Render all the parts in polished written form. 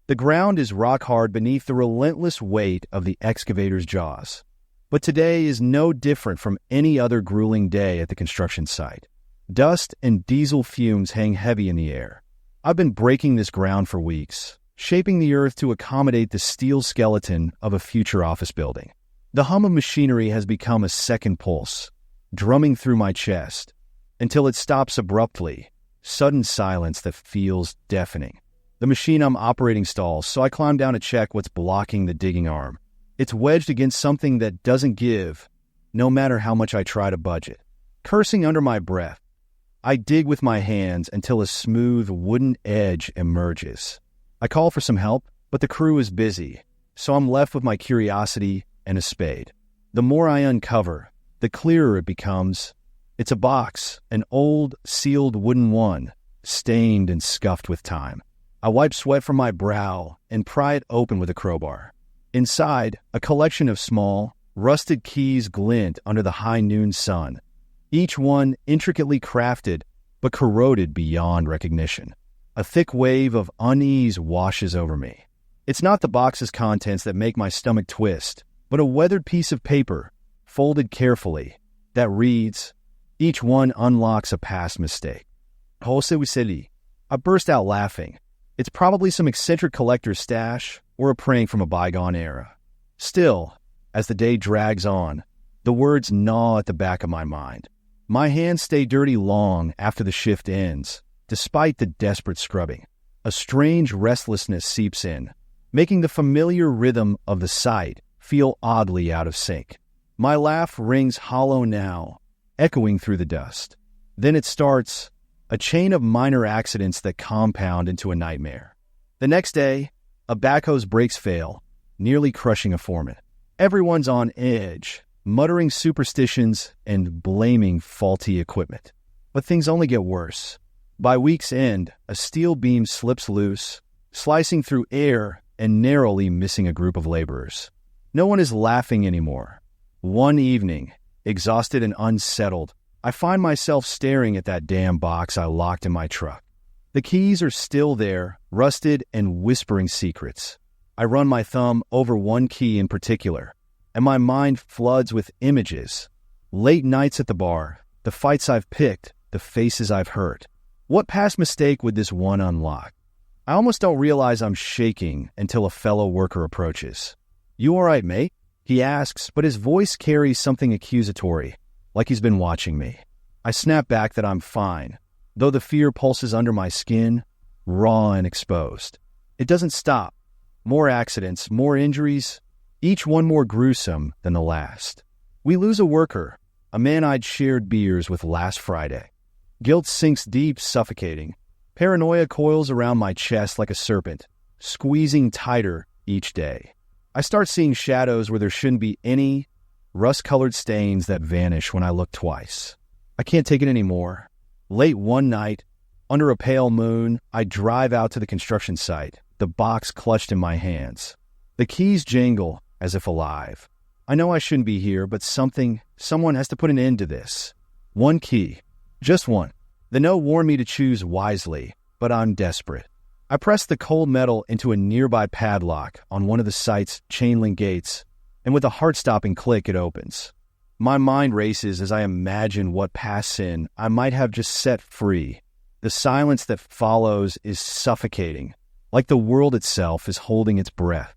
The ground is rock hard beneath the relentless weight of the excavator's jaws. But today is no different from any other grueling day at the construction site. Dust and diesel fumes hang heavy in the air. I've been breaking this ground for weeks, shaping the earth to accommodate the steel skeleton of a future office building. The hum of machinery has become a second pulse, drumming through my chest, until it stops abruptly, sudden silence that feels deafening. The machine I'm operating stalls, so I climb down to check what's blocking the digging arm. It's wedged against something that doesn't give, no matter how much I try to budge it. Cursing under my breath, I dig with my hands until a smooth wooden edge emerges. I call for some help, but the crew is busy, so I'm left with my curiosity and a spade. The more I uncover, the clearer it becomes. It's a box, an old, sealed wooden one, stained and scuffed with time. I wipe sweat from my brow and pry it open with a crowbar. Inside, a collection of small, rusted keys glint under the high noon sun, each one intricately crafted but corroded beyond recognition. A thick wave of unease washes over me. It's not the box's contents that make my stomach twist, but a weathered piece of paper, folded carefully, that reads, "Each one unlocks a past mistake." Jose Wiseli. I burst out laughing. It's probably some eccentric collector's stash or a prank from a bygone era. Still, as the day drags on, the words gnaw at the back of my mind. My hands stay dirty long after the shift ends, despite the desperate scrubbing. A strange restlessness seeps in, making the familiar rhythm of the site feel oddly out of sync. My laugh rings hollow now, echoing through the dust. Then it starts, a chain of minor accidents that compound into a nightmare. The next day, a backhoe's brakes fail, nearly crushing a foreman. Everyone's on edge, muttering superstitions and blaming faulty equipment. But things only get worse. By week's end, a steel beam slips loose, slicing through air and narrowly missing a group of laborers. No one is laughing anymore. One evening, exhausted and unsettled, I find myself staring at that damn box I locked in my truck. The keys are still there, rusted and whispering secrets. I run my thumb over one key in particular, and my mind floods with images. Late nights at the bar, the fights I've picked, the faces I've hurt. What past mistake would this one unlock? I almost don't realize I'm shaking until a fellow worker approaches. "You all right, mate?" he asks, but his voice carries something accusatory, like he's been watching me. I snap back that I'm fine, though the fear pulses under my skin, raw and exposed. It doesn't stop. More accidents, more injuries, each one more gruesome than the last. We lose a worker, a man I'd shared beers with last Friday. Guilt sinks deep, suffocating. Paranoia coils around my chest like a serpent, squeezing tighter each day. I start seeing shadows where there shouldn't be any, rust-colored stains that vanish when I look twice. I can't take it anymore. Late one night, under a pale moon, I drive out to the construction site, the box clutched in my hands. The keys jangle as if alive. I know I shouldn't be here, but someone has to put an end to this. One key. Just one. The note warned me to choose wisely, but I'm desperate. I press the cold metal into a nearby padlock on one of the site's chain-link gates, and with a heart-stopping click, it opens. My mind races as I imagine what past sin I might have just set free. The silence that follows is suffocating, like the world itself is holding its breath.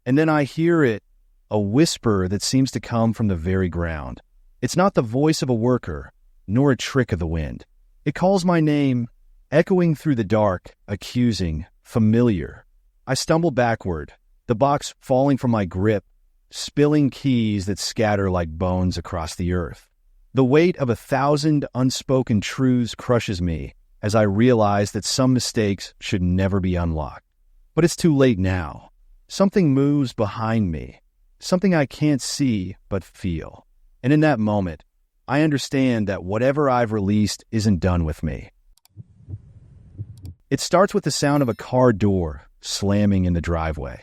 And then I hear it, a whisper that seems to come from the very ground. It's not the voice of a worker, nor a trick of the wind. It calls my name, echoing through the dark, accusing, familiar. I stumble backward, the box falling from my grip, spilling keys that scatter like bones across the earth. The weight of 1,000 unspoken truths crushes me as I realize that some mistakes should never be unlocked. But it's too late now. Something moves behind me, something I can't see but feel. And in that moment, I understand that whatever I've released isn't done with me. It starts with the sound of a car door slamming in the driveway.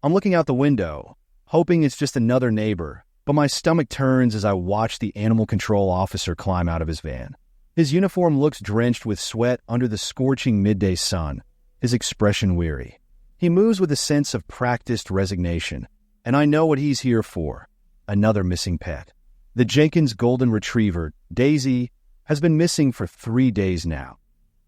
I'm looking out the window, hoping it's just another neighbor, but my stomach turns as I watch the animal control officer climb out of his van. His uniform looks drenched with sweat under the scorching midday sun, his expression weary. He moves with a sense of practiced resignation, and I know what he's here for: another missing pet. The Jenkins golden retriever, Daisy, has been missing for 3 days now.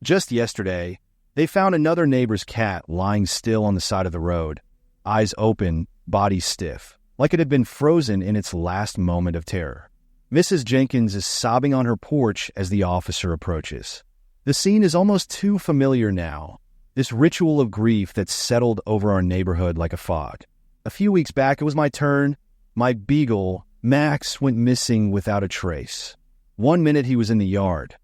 Just yesterday, they found another neighbor's cat lying still on the side of the road, eyes open, body stiff, like it had been frozen in its last moment of terror. Mrs. Jenkins is sobbing on her porch as the officer approaches. The scene is almost too familiar now, this ritual of grief that's settled over our neighborhood like a fog. A few weeks back, it was my turn. My beagle, Max, went missing without a trace. One minute he was in the yard,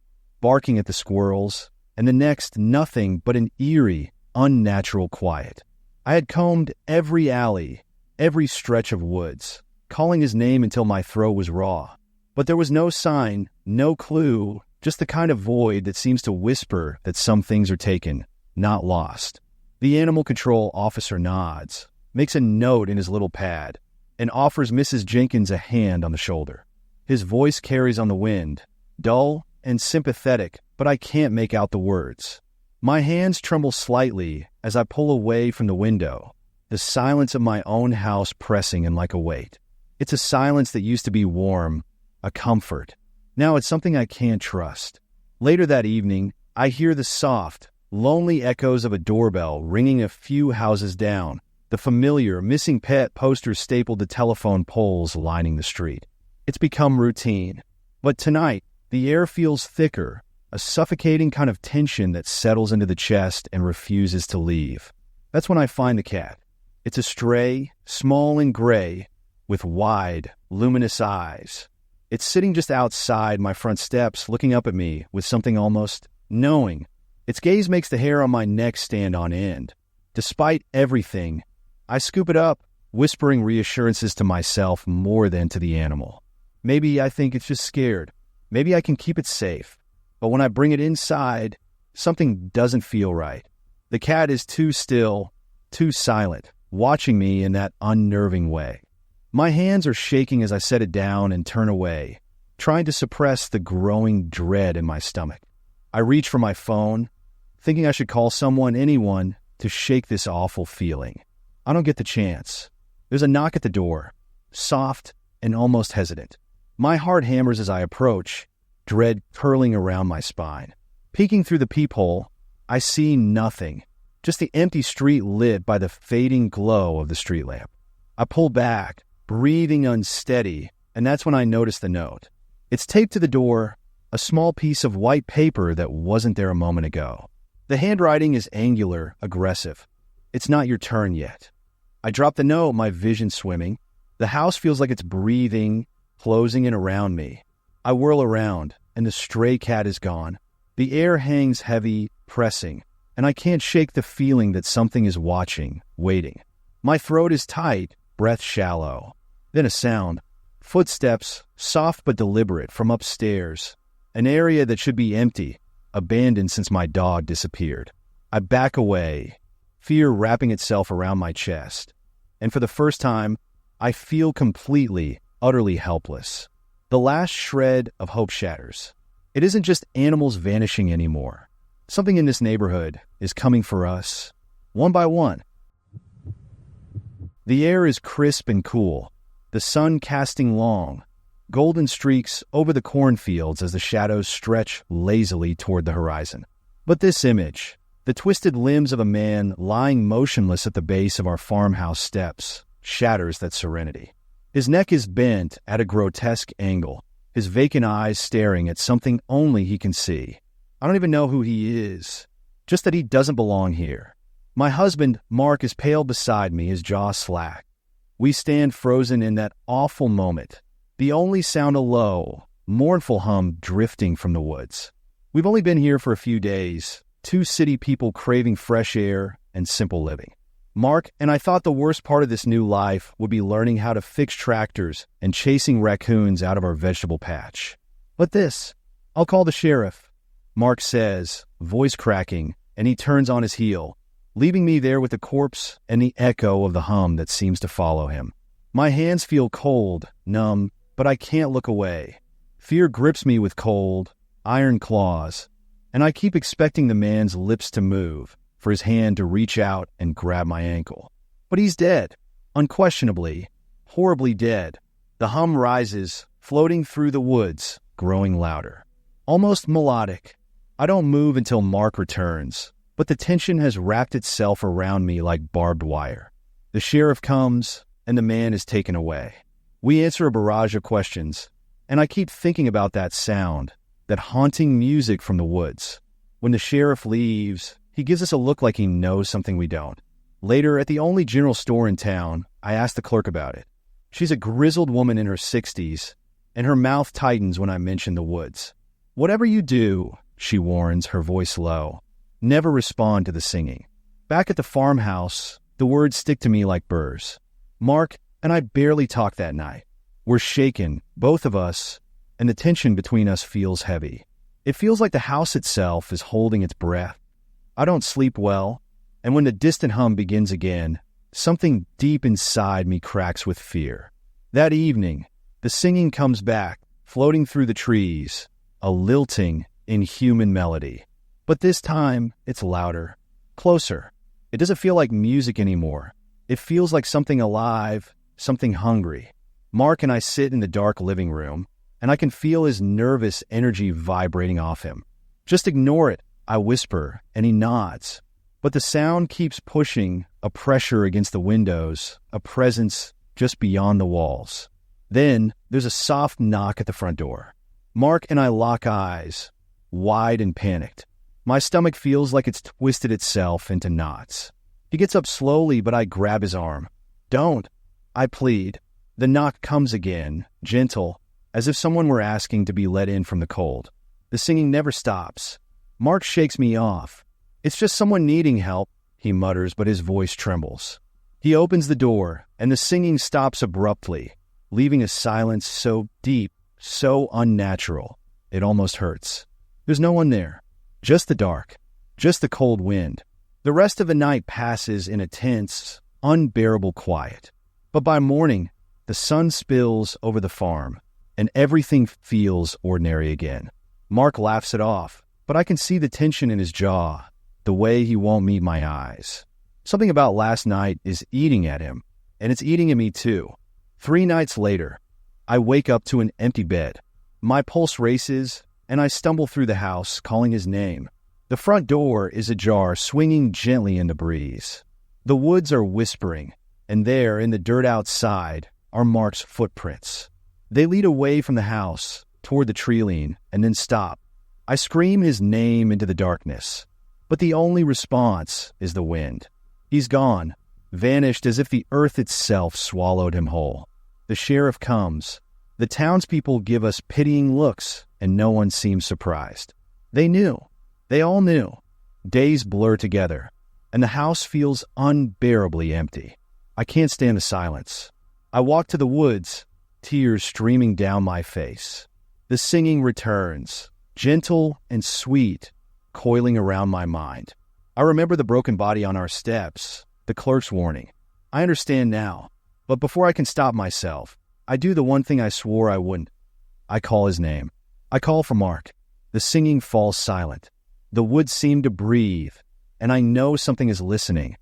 barking at the squirrels, and the next nothing but an eerie, unnatural quiet. I had combed every alley, every stretch of woods, calling his name until my throat was raw. But there was no sign, no clue, just the kind of void that seems to whisper that some things are taken, not lost. The animal control officer nods, makes a note in his little pad, and offers Mrs. Jenkins a hand on the shoulder. His voice carries on the wind, dull and sympathetic, but I can't make out the words. My hands tremble slightly as I pull away from the window, the silence of my own house pressing in like a weight. It's a silence that used to be warm, a comfort. Now it's something I can't trust. Later that evening, I hear the soft, lonely echoes of a doorbell ringing a few houses down, the familiar missing pet posters stapled to telephone poles lining the street. It's become routine. But tonight, the air feels thicker, a suffocating kind of tension that settles into the chest and refuses to leave. That's when I find the cat. It's a stray, small and gray, with wide, luminous eyes. It's sitting just outside my front steps, looking up at me with something almost knowing. Its gaze makes the hair on my neck stand on end. Despite everything, I scoop it up, whispering reassurances to myself more than to the animal. Maybe I think it's just scared. Maybe I can keep it safe. But when I bring it inside, something doesn't feel right. The cat is too still, too silent, watching me in that unnerving way. My hands are shaking as I set it down and turn away, trying to suppress the growing dread in my stomach. I reach for my phone, thinking I should call someone, anyone, to shake this awful feeling. I don't get the chance. There's a knock at the door, soft and almost hesitant. My heart hammers as I approach, dread curling around my spine. Peeking through the peephole, I see nothing, just the empty street lit by the fading glow of the street lamp. I pull back, breathing unsteady, and that's when I notice the note. It's taped to the door, a small piece of white paper that wasn't there a moment ago. The handwriting is angular, aggressive. It's not your turn yet. I drop the note, my vision swimming. The house feels like it's breathing, closing in around me. I whirl around, and the stray cat is gone. The air hangs heavy, pressing, and I can't shake the feeling that something is watching, waiting. My throat is tight, breath shallow. Then a sound. Footsteps, soft but deliberate, from upstairs. An area that should be empty, abandoned since my dog disappeared. I back away, fear wrapping itself around my chest. And for the first time, I feel completely, utterly helpless. The last shred of hope shatters. It isn't just animals vanishing anymore. Something in this neighborhood is coming for us, one by one. The air is crisp and cool, the sun casting long, golden streaks over the cornfields as the shadows stretch lazily toward the horizon. But this image, the twisted limbs of a man lying motionless at the base of our farmhouse steps, shatters that serenity. His neck is bent at a grotesque angle, his vacant eyes staring at something only he can see. I don't even know who he is, just that he doesn't belong here. My husband, Mark, is pale beside me, his jaw slack. We stand frozen in that awful moment, the only sound a low, mournful hum drifting from the woods. We've only been here for a few days, two city people craving fresh air and simple living. Mark and I thought the worst part of this new life would be learning how to fix tractors and chasing raccoons out of our vegetable patch. But this, I'll call the sheriff, Mark says, voice cracking, and he turns on his heel, leaving me there with the corpse and the echo of the hum that seems to follow him. My hands feel cold, numb, but I can't look away. Fear grips me with cold, iron claws, and I keep expecting the man's lips to move, for his hand to reach out and grab my ankle. But he's dead. Unquestionably, horribly dead. The hum rises, floating through the woods, growing louder. Almost melodic. I don't move until Mark returns, but the tension has wrapped itself around me like barbed wire. The sheriff comes, and the man is taken away. We answer a barrage of questions, and I keep thinking about that sound, that haunting music from the woods. When the sheriff leaves, he gives us a look like he knows something we don't. Later, at the only general store in town, I ask the clerk about it. She's a grizzled woman in her 60s, and her mouth tightens when I mention the woods. Whatever you do, she warns, her voice low, never respond to the singing. Back at the farmhouse, the words stick to me like burrs. Mark and I barely talk that night. We're shaken, both of us, and the tension between us feels heavy. It feels like the house itself is holding its breath. I don't sleep well, and when the distant hum begins again, something deep inside me cracks with fear. That evening, the singing comes back, floating through the trees, a lilting, inhuman melody. But this time, it's louder, closer. It doesn't feel like music anymore. It feels like something alive, something hungry. Mark and I sit in the dark living room, and I can feel his nervous energy vibrating off him. Just ignore it, I whisper, and he nods. But the sound keeps pushing, a pressure against the windows, a presence just beyond the walls. Then, there's a soft knock at the front door. Mark and I lock eyes, wide and panicked. My stomach feels like it's twisted itself into knots. He gets up slowly, but I grab his arm. Don't, I plead. The knock comes again, gentle, as if someone were asking to be let in from the cold. The singing never stops. Mark shakes me off. It's just someone needing help, he mutters, but his voice trembles. He opens the door, and the singing stops abruptly, leaving a silence so deep, so unnatural, it almost hurts. There's no one there. Just the dark. Just the cold wind. The rest of the night passes in a tense, unbearable quiet. But by morning, the sun spills over the farm, and everything feels ordinary again. Mark laughs it off, but I can see the tension in his jaw, the way he won't meet my eyes. Something about last night is eating at him, and it's eating at me too. 3 nights later, I wake up to an empty bed. My pulse races, and I stumble through the house, calling his name. The front door is ajar, swinging gently in the breeze. The woods are whispering, and there, in the dirt outside, are Mark's footprints. They lead away from the house, toward the tree-line, and then stop. I scream his name into the darkness, but the only response is the wind. He's gone, vanished as if the earth itself swallowed him whole. The sheriff comes. The townspeople give us pitying looks, and no one seems surprised. They knew. They all knew. Days blur together, and the house feels unbearably empty. I can't stand the silence. I walk to the woods, tears streaming down my face. The singing returns, gentle and sweet, coiling around my mind. I remember the broken body on our steps, the clerk's warning. I understand now, but before I can stop myself, I do the one thing I swore I wouldn't. I call his name. I call for Mark. The singing falls silent. The woods seem to breathe, and I know something is listening.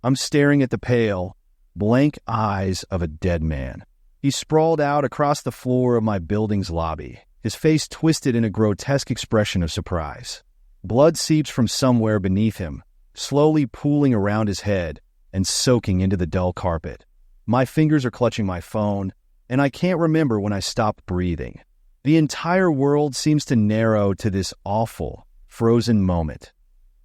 I'm staring at the pale, blank eyes of a dead man. He's sprawled out across the floor of my building's lobby, his face twisted in a grotesque expression of surprise. Blood seeps from somewhere beneath him, slowly pooling around his head and soaking into the dull carpet. My fingers are clutching my phone, and I can't remember when I stopped breathing. The entire world seems to narrow to this awful, frozen moment.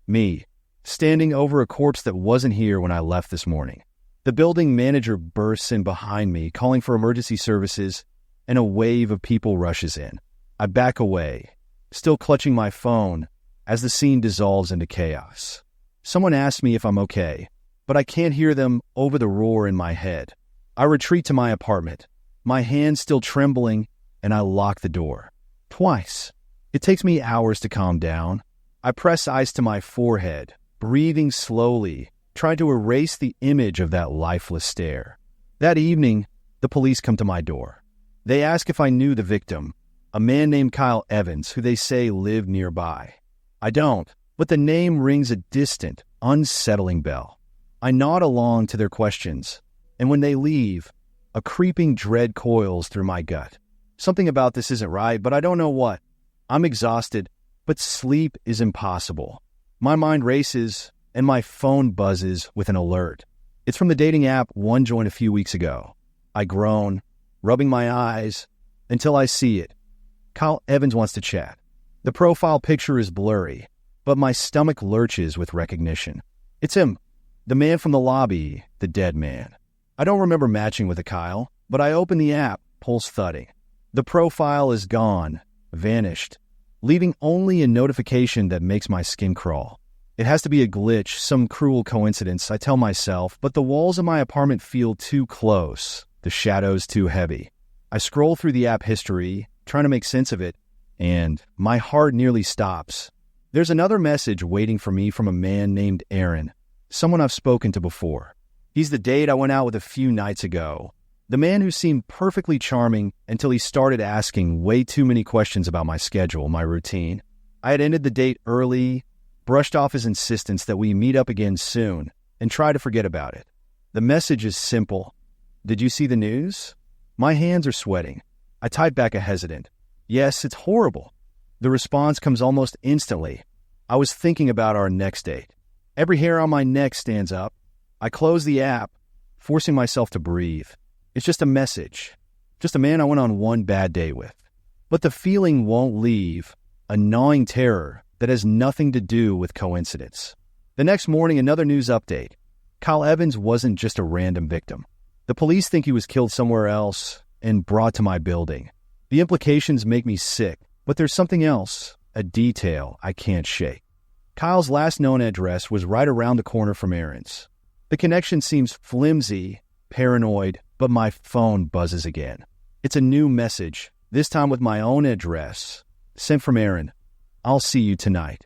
Me, standing over a corpse that wasn't here when I left this morning. The building manager bursts in behind me, calling for emergency services, and a wave of people rushes in. I back away, still clutching my phone, as the scene dissolves into chaos. Someone asks me if I'm okay, but I can't hear them over the roar in my head. I retreat to my apartment, my hands still trembling, and I lock the door. Twice. It takes me hours to calm down. I press ice to my forehead, breathing slowly, trying to erase the image of that lifeless stare. That evening, the police come to my door. They ask if I knew the victim, a man named Kyle Evans, who they say lived nearby. I don't, but the name rings a distant, unsettling bell. I nod along to their questions, and when they leave, a creeping dread coils through my gut. Something about this isn't right, but I don't know what. I'm exhausted, but sleep is impossible. My mind races, and my phone buzzes with an alert. It's from the dating app one joined a few weeks ago. I groan, rubbing my eyes, until I see it. Kyle Evans wants to chat. The profile picture is blurry, but my stomach lurches with recognition. It's him, the man from the lobby, the dead man. I don't remember matching with a Kyle, but I open the app, pulse thudding. The profile is gone, vanished, leaving only a notification that makes my skin crawl. It has to be a glitch, some cruel coincidence, I tell myself, but the walls of my apartment feel too close, the shadows too heavy. I scroll through the app history, trying to make sense of it, and my heart nearly stops. There's another message waiting for me from a man named Aaron, someone I've spoken to before. He's the date I went out with a few nights ago. The man who seemed perfectly charming until he started asking way too many questions about my schedule, my routine. I had ended the date early, brushed off his insistence that we meet up again soon, and try to forget about it. The message is simple. Did you see the news? My hands are sweating. I type back a hesitant. Yes, it's horrible. The response comes almost instantly. I was thinking about our next date. Every hair on my neck stands up. I close the app, forcing myself to breathe. It's just a message. Just a man I went on one bad day with. But the feeling won't leave, a gnawing terror that has nothing to do with coincidence. The next morning, another news update. Kyle Evans wasn't just a random victim. The police think he was killed somewhere else and brought to my building. The implications make me sick, but there's something else, a detail I can't shake. Kyle's last known address was right around the corner from Aaron's. The connection seems flimsy, paranoid, but my phone buzzes again. It's a new message, this time with my own address. Sent from Aaron. I'll see you tonight.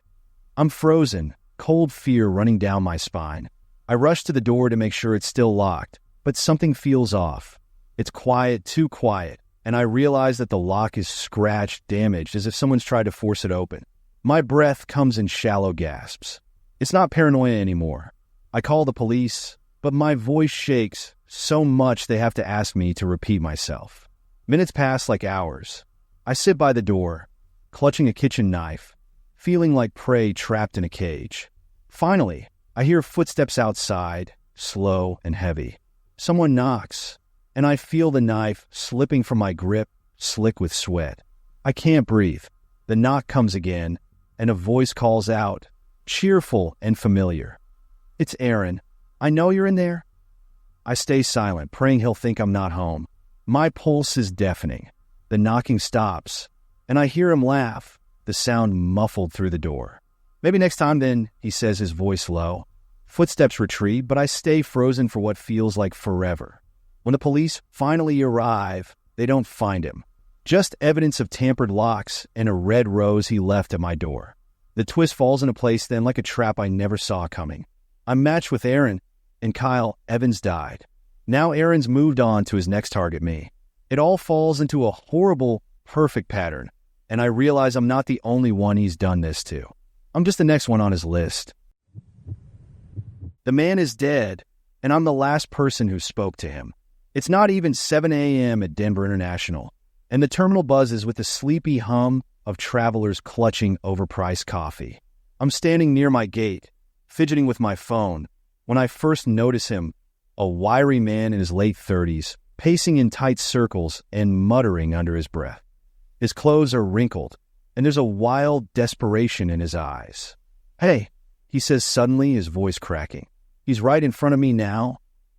I'm frozen, cold fear running down my spine. I rush to the door to make sure it's still locked, but something feels off. It's quiet, too quiet, and I realize that the lock is scratched, damaged, as if someone's tried to force it open. My breath comes in shallow gasps. It's not paranoia anymore. I call the police, but my voice shakes so much they have to ask me to repeat myself. Minutes pass like hours. I sit by the door, clutching a kitchen knife, feeling like prey trapped in a cage. Finally, I hear footsteps outside, slow and heavy. Someone knocks, and I feel the knife slipping from my grip, slick with sweat. I can't breathe. The knock comes again, and a voice calls out, cheerful and familiar. It's Aaron. I know you're in there. I stay silent, praying he'll think I'm not home. My pulse is deafening. The knocking stops, and I hear him laugh, the sound muffled through the door. Maybe next time then, he says, his voice low. Footsteps retreat, but I stay frozen for what feels like forever. When the police finally arrive, they don't find him. Just evidence of tampered locks and a red rose he left at my door. The twist falls into place then like a trap I never saw coming. I'm matched with Aaron, and Kyle Evans died. Now Aaron's moved on to his next target, me. It all falls into a horrible, perfect pattern, and I realize I'm not the only one he's done this to. I'm just the next one on his list. The man is dead, and I'm the last person who spoke to him. It's not even 7 a.m. at Denver International, and the terminal buzzes with the sleepy hum of travelers clutching overpriced coffee. I'm standing near my gate, fidgeting with my phone, when I first notice him, a wiry man in his late 30s, pacing in tight circles and muttering under his breath. His clothes are wrinkled, and there's a wild desperation in his eyes. Hey, he says suddenly, his voice cracking. He's right in front of me now,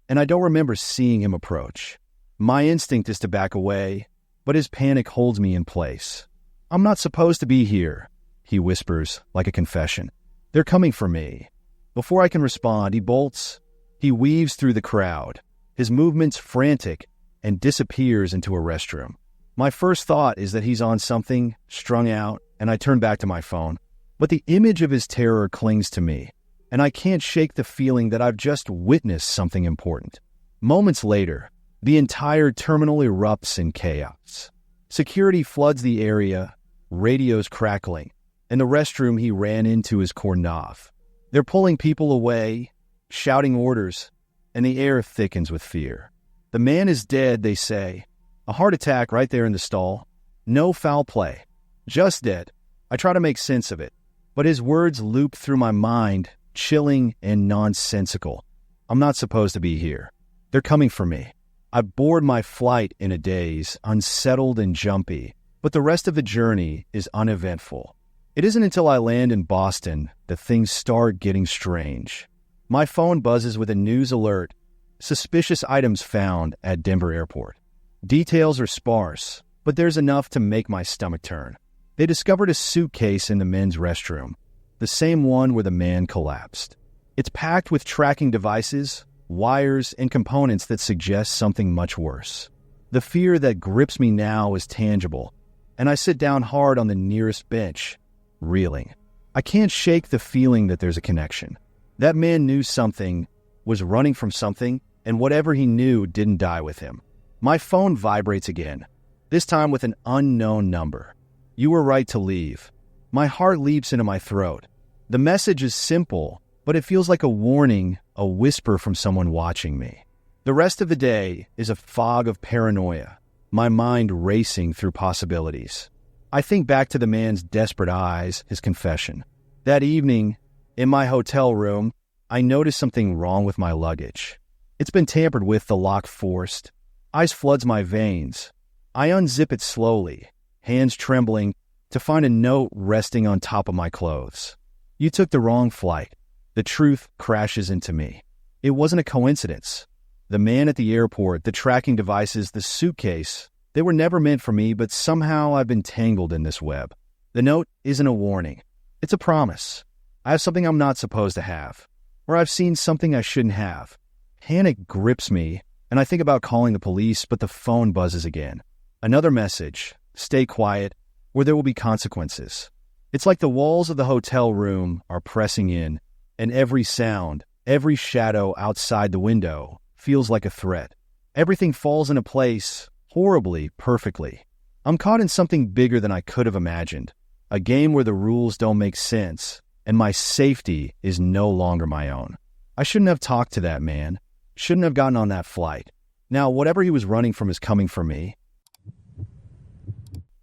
and I don't remember seeing him approach. My instinct is to back away, but his panic holds me in place. I'm not supposed to be here, he whispers like a confession. They're coming for me. Before I can respond, he bolts. He weaves through the crowd, his movements frantic, and disappears into a restroom. My first thought is that he's on something, strung out, and I turn back to my phone. But the image of his terror clings to me, and I can't shake the feeling that I've just witnessed something important. Moments later, the entire terminal erupts in chaos. Security floods the area, radios crackling, and the restroom he ran into is Kornov. They're pulling people away, shouting orders, and the air thickens with fear. The man is dead, they say. A heart attack right there in the stall. No foul play. Just dead. I try to make sense of it, but his words loop through my mind, chilling and nonsensical. I'm not supposed to be here. They're coming for me. I board my flight in a daze, unsettled and jumpy, but the rest of the journey is uneventful. It isn't until I land in Boston that things start getting strange. My phone buzzes with a news alert. Suspicious items found at Denver Airport. Details are sparse, but there's enough to make my stomach turn. They discovered a suitcase in the men's restroom, the same one where the man collapsed. It's packed with tracking devices, wires, and components that suggest something much worse. The fear that grips me now is tangible, and I sit down hard on the nearest bench, reeling. I can't shake the feeling that there's a connection. That man knew something, was running from something, and whatever he knew didn't die with him. My phone vibrates again, this time with an unknown number. You were right to leave. My heart leaps into my throat. The message is simple, but it feels like a warning, a whisper from someone watching me. The rest of the day is a fog of paranoia, my mind racing through possibilities. I think back to the man's desperate eyes, his confession. That evening, in my hotel room, I noticed something wrong with my luggage. It's been tampered with, the lock forced. Ice floods my veins. I unzip it slowly, hands trembling, to find a note resting on top of my clothes. You took the wrong flight. The truth crashes into me. It wasn't a coincidence. The man at the airport, the tracking devices, the suitcase, they were never meant for me, but somehow I've been tangled in this web. The note isn't a warning. It's a promise. I have something I'm not supposed to have, or I've seen something I shouldn't have. Panic grips me, and I think about calling the police, but the phone buzzes again. Another message, stay quiet, or there will be consequences. It's like the walls of the hotel room are pressing in, and every sound, every shadow outside the window feels like a threat. Everything falls into place, horribly, perfectly. I'm caught in something bigger than I could have imagined, a game where the rules don't make sense, and my safety is no longer my own. I shouldn't have talked to that man, shouldn't have gotten on that flight. Now, whatever he was running from is coming for me.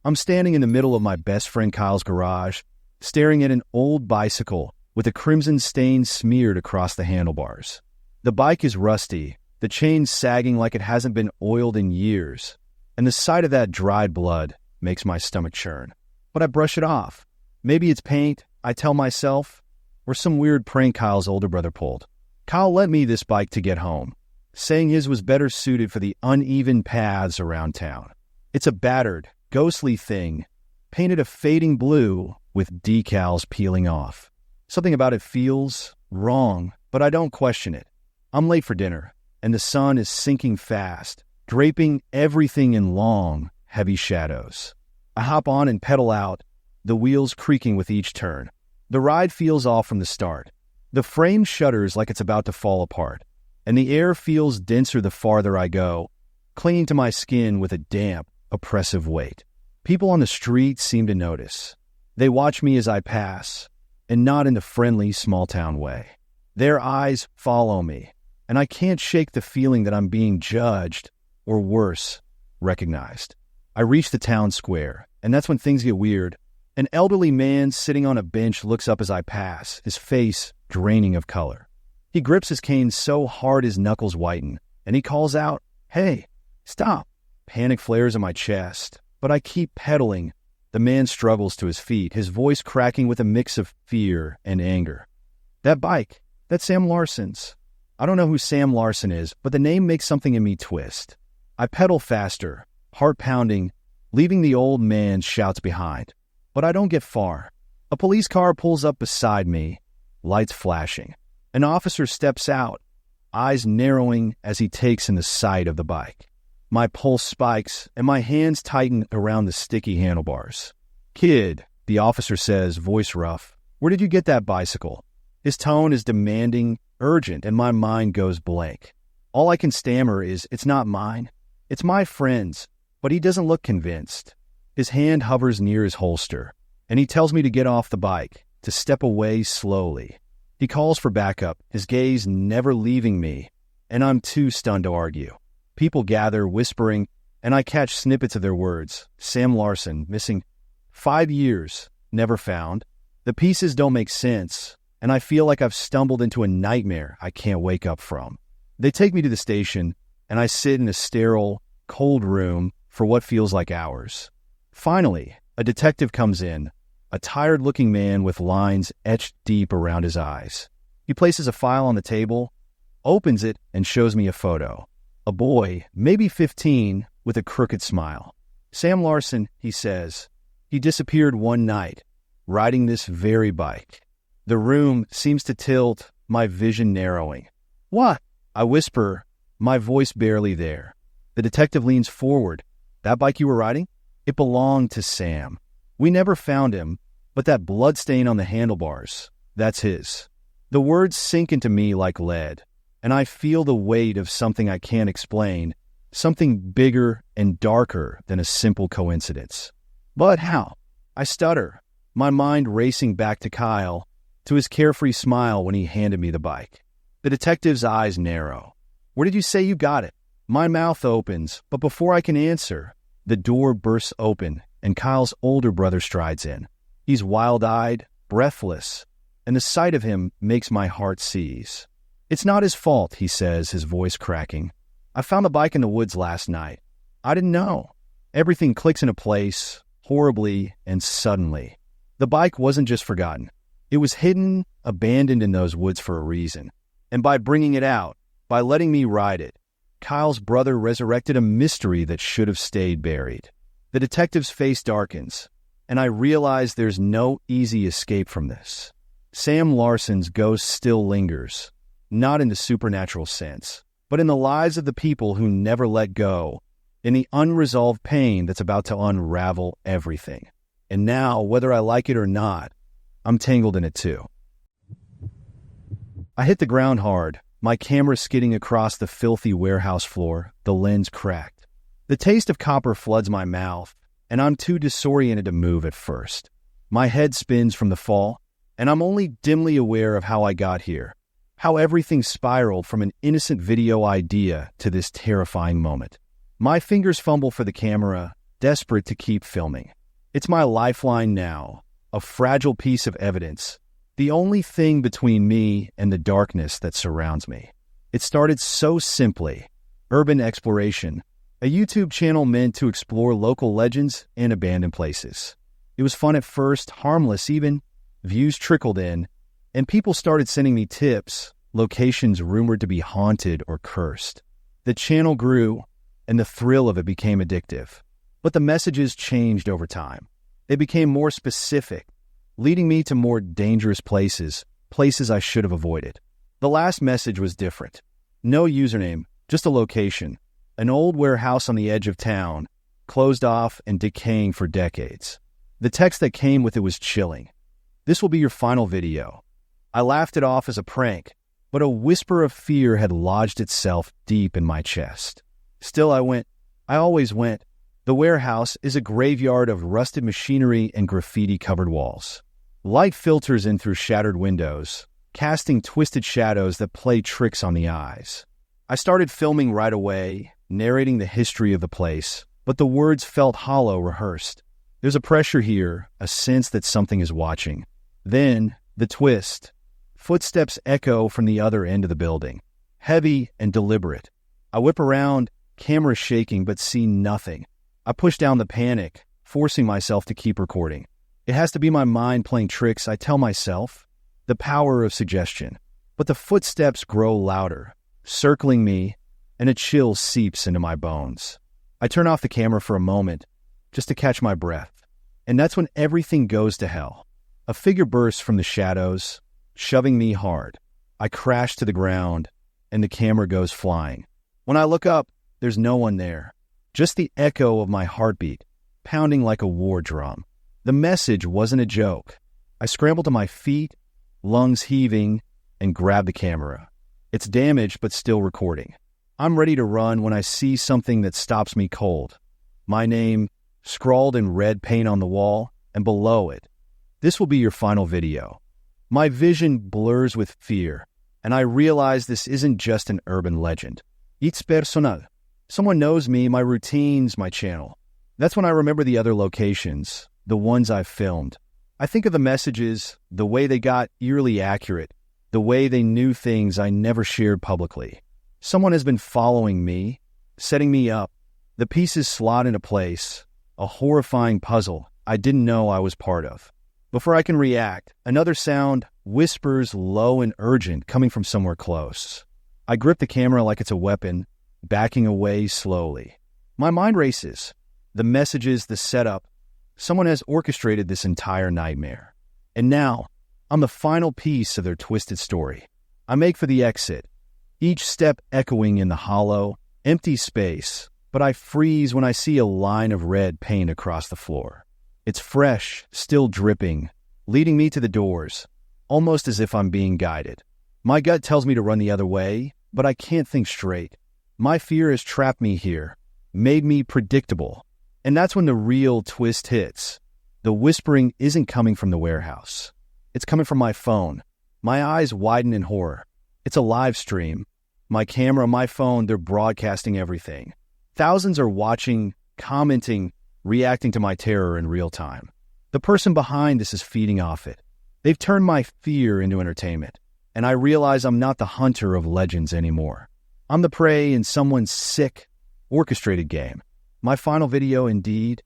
I'm standing in the middle of my best friend Kyle's garage, staring at an old bicycle with a crimson stain smeared across the handlebars. The bike is rusty, the chain sagging like it hasn't been oiled in years, and the sight of that dried blood makes my stomach churn. But I brush it off. Maybe it's paint, I tell myself, or some weird prank Kyle's older brother pulled. Kyle lent me this bike to get home, saying his was better suited for the uneven paths around town. It's a battered, ghostly thing, painted a fading blue with decals peeling off. Something about it feels wrong, but I don't question it. I'm late for dinner, and the sun is sinking fast, draping everything in long, heavy shadows. I hop on and pedal out, the wheels creaking with each turn. The ride feels off from the start. The frame shudders like it's about to fall apart, and the air feels denser the farther I go, clinging to my skin with a damp, oppressive weight. People on the street seem to notice. They watch me as I pass, and not in the friendly small-town way. Their eyes follow me, and I can't shake the feeling that I'm being judged, or worse, recognized. I reach the town square, and that's when things get weird. An elderly man sitting on a bench looks up as I pass, his face draining of color. He grips his cane so hard his knuckles whiten, and he calls out, "Hey, stop!" Panic flares in my chest, but I keep pedaling. The man struggles to his feet, his voice cracking with a mix of fear and anger. "That bike, that's Sam Larson's." I don't know who Sam Larson is, but the name makes something in me twist. I pedal faster, heart pounding, leaving the old man's shouts behind. But I don't get far. A police car pulls up beside me, lights flashing. An officer steps out, eyes narrowing as he takes in the sight of the bike. My pulse spikes, and my hands tighten around the sticky handlebars. "Kid," the officer says, voice rough, "where did you get that bicycle?" His tone is demanding, urgent, and my mind goes blank. All I can stammer is, "It's not mine. It's my friend's," but he doesn't look convinced. His hand hovers near his holster. and he tells me to get off the bike, to step away slowly. He calls for backup, his gaze never leaving me, and I'm too stunned to argue. People gather, whispering, and I catch snippets of their words. Sam Larson, missing 5 years, never found. The pieces don't make sense, and I feel like I've stumbled into a nightmare I can't wake up from. They take me to the station, and I sit in a sterile, cold room for what feels like hours. Finally, a detective comes in, a tired-looking man with lines etched deep around his eyes. He places a file on the table, opens it, and shows me a photo. A boy, maybe 15, with a crooked smile. Sam Larson, he says. He disappeared one night, riding this very bike. The room seems to tilt, my vision narrowing. What? I whisper, my voice barely there. The detective leans forward. That bike you were riding? It belonged to Sam. We never found him, but that blood stain on the handlebars, that's his. The words sink into me like lead, and I feel the weight of something I can't explain, something bigger and darker than a simple coincidence. But how? I stutter, my mind racing back to Kyle, to his carefree smile when he handed me the bike. The detective's eyes narrow. Where did you say you got it? My mouth opens, but before I can answer, the door bursts open and Kyle's older brother strides in. He's wild-eyed, breathless, and the sight of him makes my heart seize. It's not his fault, he says, his voice cracking. I found the bike in the woods last night. I didn't know. Everything clicks into place, horribly and suddenly. The bike wasn't just forgotten. It was hidden, abandoned in those woods for a reason. And by bringing it out, by letting me ride it, Kyle's brother resurrected a mystery that should have stayed buried. The detective's face darkens, and I realize there's no easy escape from this. Sam Larson's ghost still lingers, not in the supernatural sense, but in the lives of the people who never let go, in the unresolved pain that's about to unravel everything. And now, whether I like it or not, I'm tangled in it too. I hit the ground hard, my camera skidding across the filthy warehouse floor, the lens cracked. The taste of copper floods my mouth, and I'm too disoriented to move at first. My head spins from the fall, and I'm only dimly aware of how I got here, how everything spiraled from an innocent video idea to this terrifying moment. My fingers fumble for the camera, desperate to keep filming. It's my lifeline now, a fragile piece of evidence, the only thing between me and the darkness that surrounds me. It started so simply. Urban exploration, a YouTube channel meant to explore local legends and abandoned places. It was fun at first, harmless even. Views trickled in, and people started sending me tips, locations rumored to be haunted or cursed. The channel grew, and the thrill of it became addictive. But the messages changed over time. They became more specific, leading me to more dangerous places I should have avoided. The last message was different. No username, just a location. An old warehouse on the edge of town, closed off and decaying for decades. The text that came with it was chilling. This will be your final video. I laughed it off as a prank, but a whisper of fear had lodged itself deep in my chest. Still I always went. The warehouse is a graveyard of rusted machinery and graffiti-covered walls. Light filters in through shattered windows, casting twisted shadows that play tricks on the eyes. I started filming right away, narrating the history of the place, but the words felt hollow, rehearsed. There's a pressure here, a sense that something is watching. Then, the twist. Footsteps echo from the other end of the building, heavy and deliberate. I whip around, camera shaking, but see nothing. I push down the panic, forcing myself to keep recording. It has to be my mind playing tricks, I tell myself. The power of suggestion. But the footsteps grow louder, circling me, and a chill seeps into my bones. I turn off the camera for a moment, just to catch my breath. And that's when everything goes to hell. A figure bursts from the shadows, shoving me hard. I crash to the ground, and the camera goes flying. When I look up, there's no one there. Just the echo of my heartbeat, pounding like a war drum. The message wasn't a joke. I scramble to my feet, lungs heaving, and grab the camera. It's damaged but still recording. I'm ready to run when I see something that stops me cold. My name, scrawled in red paint on the wall, and below it, This will be your final video. My vision blurs with fear, and I realize this isn't just an urban legend. It's personal. Someone knows me, my routines, my channel. That's when I remember the other locations, the ones I've filmed. I think of the messages, the way they got eerily accurate, the way they knew things I never shared publicly. Someone has been following me, setting me up. The pieces slot into place, a horrifying puzzle I didn't know I was part of. Before I can react, another sound whispers low and urgent coming from somewhere close. I grip the camera like it's a weapon, backing away slowly. My mind races. The messages, the setup. Someone has orchestrated this entire nightmare. And now, I'm the final piece of their twisted story. I make for the exit, each step echoing in the hollow, empty space, but I freeze when I see a line of red paint across the floor. It's fresh, still dripping, leading me to the doors, almost as if I'm being guided. My gut tells me to run the other way, but I can't think straight. My fear has trapped me here, made me predictable. And that's when the real twist hits. The whispering isn't coming from the warehouse. It's coming from my phone. My eyes widen in horror. It's a live stream. My camera, my phone, they're broadcasting everything. Thousands are watching, commenting, reacting to my terror in real time. The person behind this is feeding off it. They've turned my fear into entertainment, and I realize I'm not the hunter of legends anymore. I'm the prey in someone's sick, orchestrated game. My final video, indeed.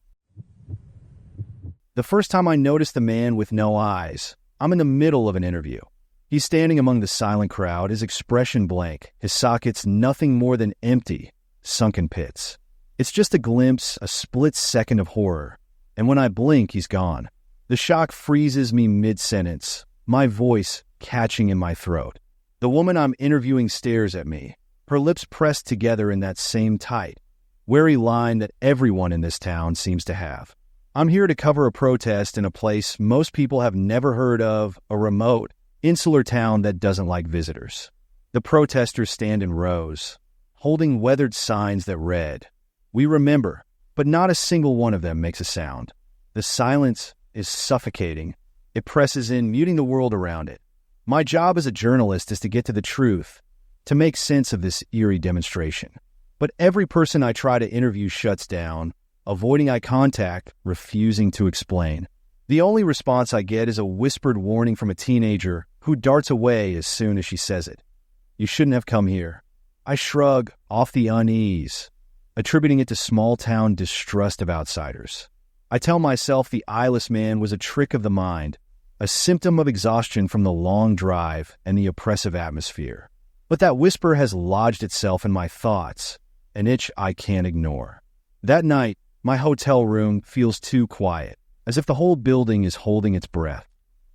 The first time I noticed the man with no eyes, I'm in the middle of an interview. He's standing among the silent crowd, his expression blank, his sockets nothing more than empty, sunken pits. It's just a glimpse, a split second of horror, and when I blink, he's gone. The shock freezes me mid-sentence, my voice catching in my throat. The woman I'm interviewing stares at me, her lips pressed together in that same tight, wary line that everyone in this town seems to have. I'm here to cover a protest in a place most people have never heard of, a remote, insular town that doesn't like visitors. The protesters stand in rows, holding weathered signs that read, "We remember," but not a single one of them makes a sound. The silence is suffocating. It presses in, muting the world around it. My job as a journalist is to get to the truth, to make sense of this eerie demonstration. But every person I try to interview shuts down, avoiding eye contact, refusing to explain. The only response I get is a whispered warning from a teenager who darts away as soon as she says it. "You shouldn't have come here." I shrug off the unease, attributing it to small-town distrust of outsiders. I tell myself the eyeless man was a trick of the mind, a symptom of exhaustion from the long drive and the oppressive atmosphere. But that whisper has lodged itself in my thoughts, an itch I can't ignore. That night, my hotel room feels too quiet, as if the whole building is holding its breath.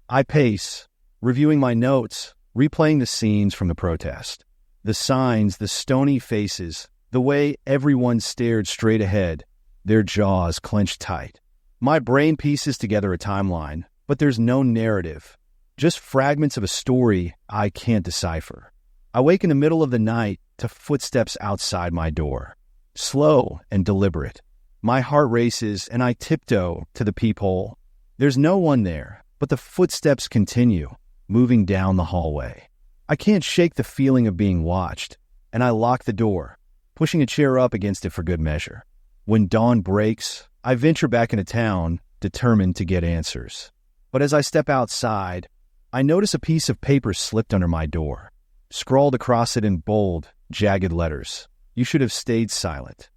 I pace, reviewing my notes, replaying the scenes from the protest. The signs, the stony faces, the way everyone stared straight ahead, their jaws clenched tight. My brain pieces together a timeline, but there's no narrative, just fragments of a story I can't decipher. I wake in the middle of the night to footsteps outside my door, slow and deliberate. My heart races and I tiptoe to the peephole. There's no one there, but the footsteps continue, moving down the hallway. I can't shake the feeling of being watched, and I lock the door, pushing a chair up against it for good measure. When dawn breaks, I venture back into town, determined to get answers. But as I step outside, I notice a piece of paper slipped under my door. Scrawled across it in bold, jagged letters, "You should have stayed silent."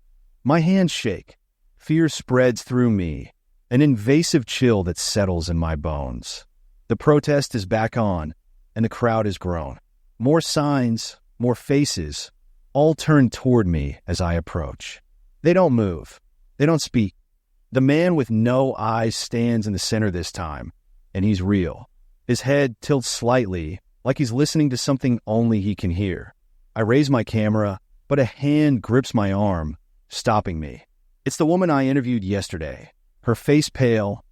My hands shake. Fear spreads through me, an invasive chill that settles in my bones. The protest is back on, and the crowd has grown. More signs, more faces, all turn toward me as I approach. They don't move. They don't speak. The man with no eyes stands in the center this time, and he's real. His head tilts slightly, like he's listening to something only he can hear. I raise my camera, but a hand grips my arm, stopping me. It's the woman I interviewed yesterday, her face pale,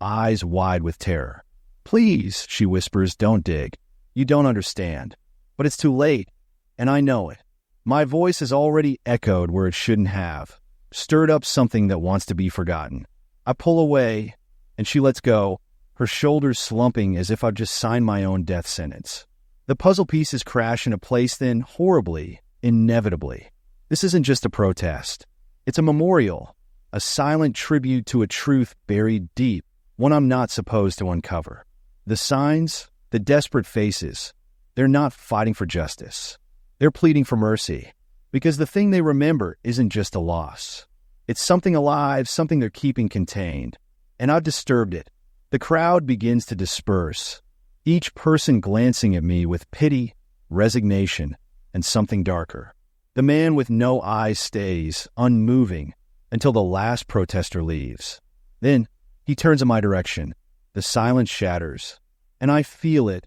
eyes wide with terror. "Please," she whispers, "don't dig. You don't understand." But it's too late, and I know it. My voice has already echoed where it shouldn't have, stirred up something that wants to be forgotten. I pull away, and she lets go, her shoulders slumping as if I'd just signed my own death sentence. The puzzle pieces crash into place then, horribly, inevitably. This isn't just a protest. It's a memorial, a silent tribute to a truth buried deep, one I'm not supposed to uncover. The signs, the desperate faces, they're not fighting for justice. They're pleading for mercy, because the thing they remember isn't just a loss. It's something alive, something they're keeping contained. And I've disturbed it. The crowd begins to disperse, each person glancing at me with pity, resignation, and something darker. The man with no eyes stays, unmoving, until the last protester leaves. Then he turns in my direction. The silence shatters, and I feel it,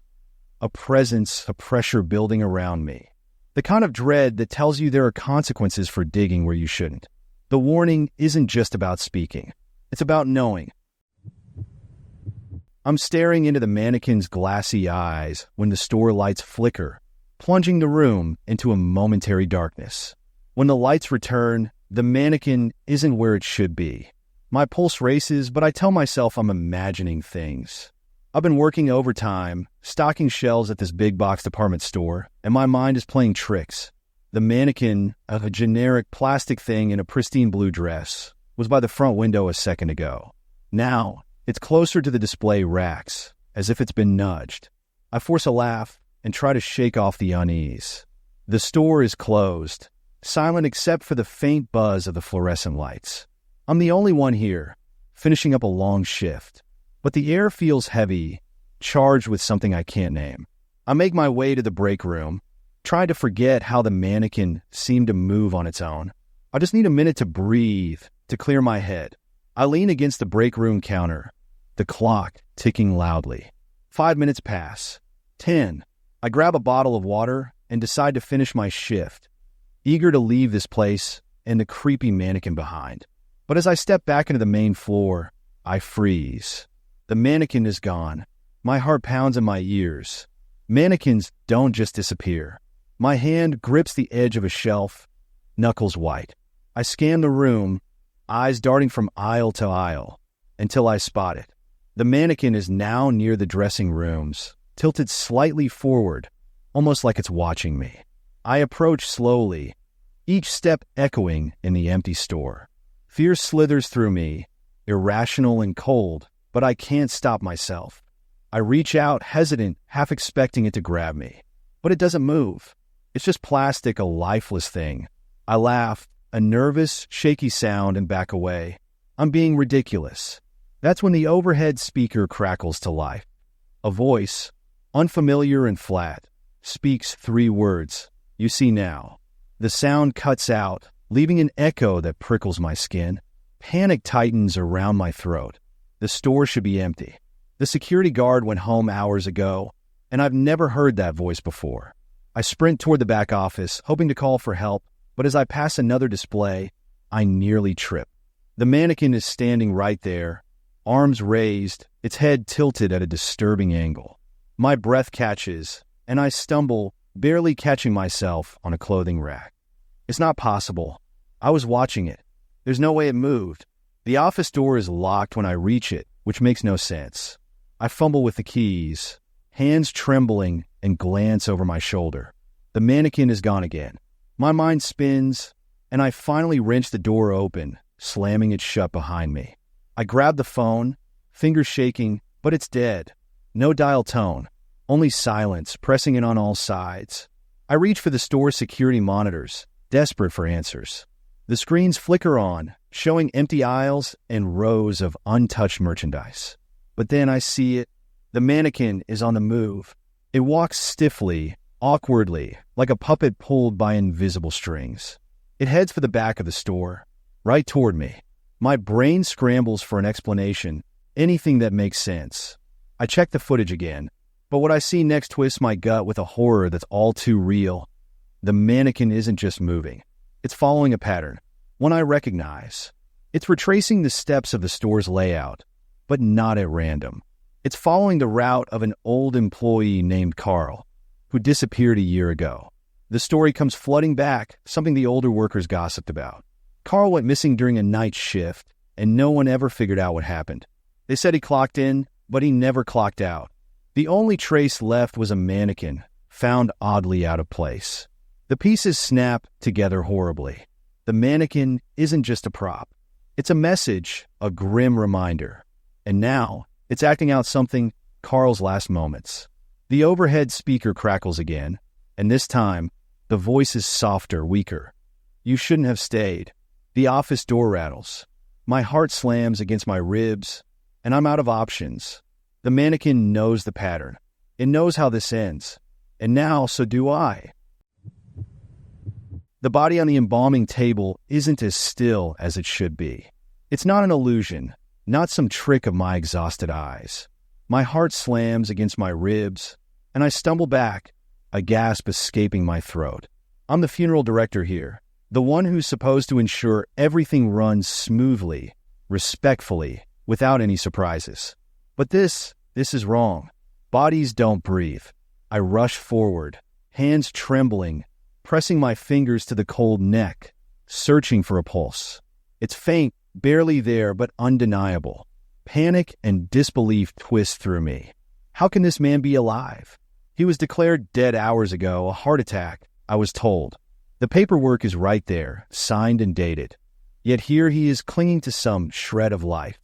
a presence, a pressure building around me. The kind of dread that tells you there are consequences for digging where you shouldn't. The warning isn't just about speaking. It's about knowing. I'm staring into the mannequin's glassy eyes when the store lights flicker, plunging the room into a momentary darkness. When the lights return, the mannequin isn't where it should be. My pulse races, but I tell myself I'm imagining things. I've been working overtime, stocking shelves at this big box department store, and my mind is playing tricks. The mannequin, a generic plastic thing in a pristine blue dress, was by the front window a second ago. Now, it's closer to the display racks, as if it's been nudged. I force a laugh and try to shake off the unease. The store is closed, silent except for the faint buzz of the fluorescent lights. I'm the only one here, finishing up a long shift. But the air feels heavy, charged with something I can't name. I make my way to the break room, trying to forget how the mannequin seemed to move on its own. I just need a minute to breathe, to clear my head. I lean against the break room counter, the clock ticking loudly. 5 minutes pass. 10. I grab a bottle of water and decide to finish my shift, eager to leave this place and the creepy mannequin behind. But as I step back into the main floor, I freeze. The mannequin is gone. My heart pounds in my ears. Mannequins don't just disappear. My hand grips the edge of a shelf, knuckles white. I scan the room, eyes darting from aisle to aisle, until I spot it. The mannequin is now near the dressing rooms, tilted slightly forward, almost like it's watching me. I approach slowly, each step echoing in the empty store. Fear slithers through me, irrational and cold, but I can't stop myself. I reach out, hesitant, half expecting it to grab me. But it doesn't move. It's just plastic, a lifeless thing. I laugh, a nervous, shaky sound, and back away. I'm being ridiculous. That's when the overhead speaker crackles to life. A voice, unfamiliar and flat, speaks 3 words. You see now. The sound cuts out, leaving an echo that prickles my skin. Panic tightens around my throat. The store should be empty. The security guard went home hours ago, and I've never heard that voice before. I sprint toward the back office, hoping to call for help, but as I pass another display, I nearly trip. The mannequin is standing right there, arms raised, its head tilted at a disturbing angle. My breath catches, and I stumble, barely catching myself on a clothing rack. It's not possible. I was watching it. There's no way it moved. The office door is locked when I reach it, which makes no sense. I fumble with the keys, hands trembling, and glance over my shoulder. The mannequin is gone again. My mind spins, and I finally wrench the door open, slamming it shut behind me. I grab the phone, fingers shaking, but it's dead. No dial tone, only silence pressing in on all sides. I reach for the store security monitors, desperate for answers. The screens flicker on, showing empty aisles and rows of untouched merchandise. But then I see it. The mannequin is on the move. It walks stiffly, awkwardly, like a puppet pulled by invisible strings. It heads for the back of the store, right toward me. My brain scrambles for an explanation, anything that makes sense. I check the footage again, but what I see next twists my gut with a horror that's all too real. The mannequin isn't just moving. It's following a pattern, one I recognize. It's retracing the steps of the store's layout, but not at random. It's following the route of an old employee named Carl, who disappeared a year ago. The story comes flooding back, something the older workers gossiped about. Carl went missing during a night shift, and no one ever figured out what happened. They said he clocked in, but he never clocked out. The only trace left was a mannequin, found oddly out of place. The pieces snap together horribly. The mannequin isn't just a prop. It's a message, a grim reminder. And now, it's acting out something Carl's last moments. The overhead speaker crackles again, and this time, the voice is softer, weaker. You shouldn't have stayed. The office door rattles. My heart slams against my ribs, and I'm out of options. The mannequin knows the pattern. It knows how this ends. And now, so do I. The body on the embalming table isn't as still as it should be. It's not an illusion, not some trick of my exhausted eyes. My heart slams against my ribs, and I stumble back, a gasp escaping my throat. I'm the funeral director here, the one who's supposed to ensure everything runs smoothly, respectfully, without any surprises. But this is wrong. Bodies don't breathe. I rush forward, hands trembling, pressing my fingers to the cold neck, searching for a pulse. It's faint, barely there, but undeniable. Panic and disbelief twist through me. How can this man be alive? He was declared dead hours ago, a heart attack, I was told. The paperwork is right there, signed and dated. Yet here he is clinging to some shred of life.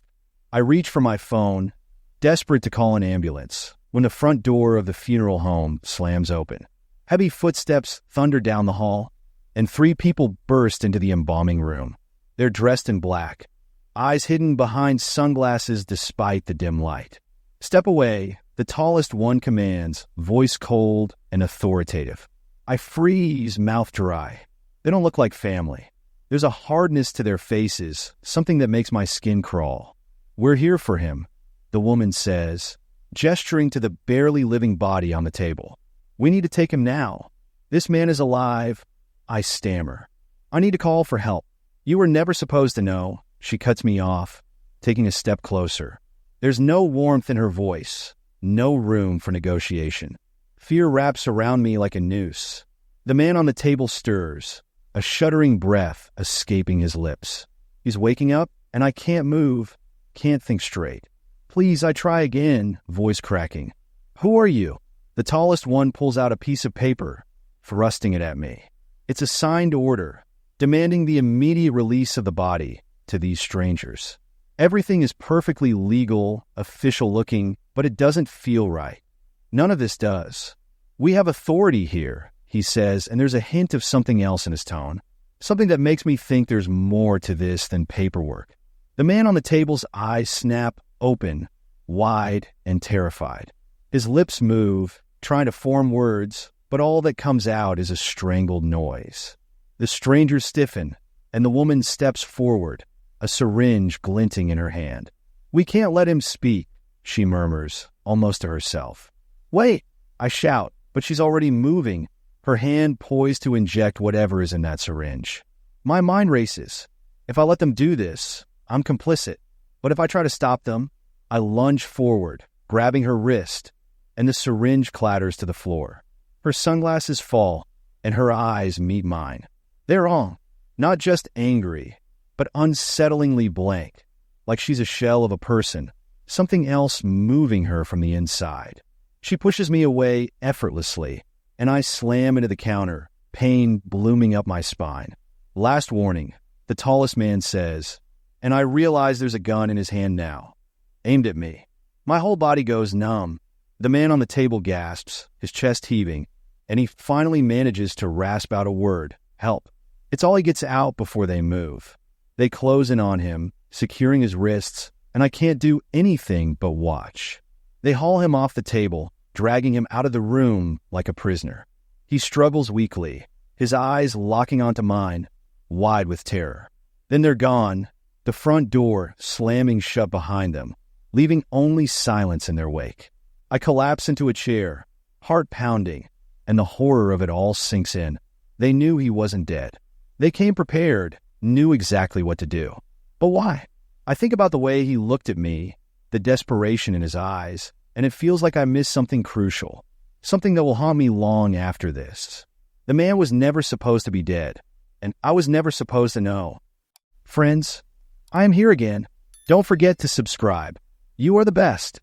I reach for my phone, desperate to call an ambulance, when the front door of the funeral home slams open. Heavy footsteps thunder down the hall, and 3 people burst into the embalming room. They're dressed in black, eyes hidden behind sunglasses despite the dim light. Step away, the tallest one commands, voice cold and authoritative. I freeze, mouth dry. They don't look like family. There's a hardness to their faces, something that makes my skin crawl. We're here for him, the woman says, gesturing to the barely living body on the table. We need to take him now. This man is alive. I stammer. I need to call for help. You were never supposed to know. She cuts me off, taking a step closer. There's no warmth in her voice, no room for negotiation. Fear wraps around me like a noose. The man on the table stirs, a shuddering breath escaping his lips. He's waking up, and I can't move, can't think straight. Please, I try again, voice cracking. Who are you? The tallest one pulls out a piece of paper, thrusting it at me. It's a signed order, demanding the immediate release of the body to these strangers. Everything is perfectly legal, official-looking, but it doesn't feel right. None of this does. We have authority here, he says, and there's a hint of something else in his tone, something that makes me think there's more to this than paperwork. The man on the table's eyes snap open, wide, and terrified. His lips move, trying to form words, but all that comes out is a strangled noise. The strangers stiffen, and the woman steps forward, a syringe glinting in her hand. We can't let him speak, she murmurs, almost to herself. Wait, I shout, but she's already moving, her hand poised to inject whatever is in that syringe. My mind races. If I let them do this, I'm complicit. But if I try to stop them, I lunge forward, grabbing her wrist, and the syringe clatters to the floor. Her sunglasses fall, and her eyes meet mine. They're wrong, not just angry, but unsettlingly blank, like she's a shell of a person, something else moving her from the inside. She pushes me away effortlessly, and I slam into the counter, pain blooming up my spine. Last warning, the tallest man says, and I realize there's a gun in his hand now, aimed at me. My whole body goes numb. The man on the table gasps, his chest heaving, and he finally manages to rasp out a word, help. It's all he gets out before they move. They close in on him, securing his wrists, and I can't do anything but watch. They haul him off the table, dragging him out of the room like a prisoner. He struggles weakly, his eyes locking onto mine, wide with terror. Then they're gone, the front door slamming shut behind them, leaving only silence in their wake. I collapse into a chair, heart pounding, and the horror of it all sinks in. They knew he wasn't dead. They came prepared, knew exactly what to do. But why? I think about the way he looked at me, the desperation in his eyes, and it feels like I missed something crucial, something that will haunt me long after this. The man was never supposed to be dead, and I was never supposed to know. Friends, I am here again. Don't forget to subscribe. You are the best.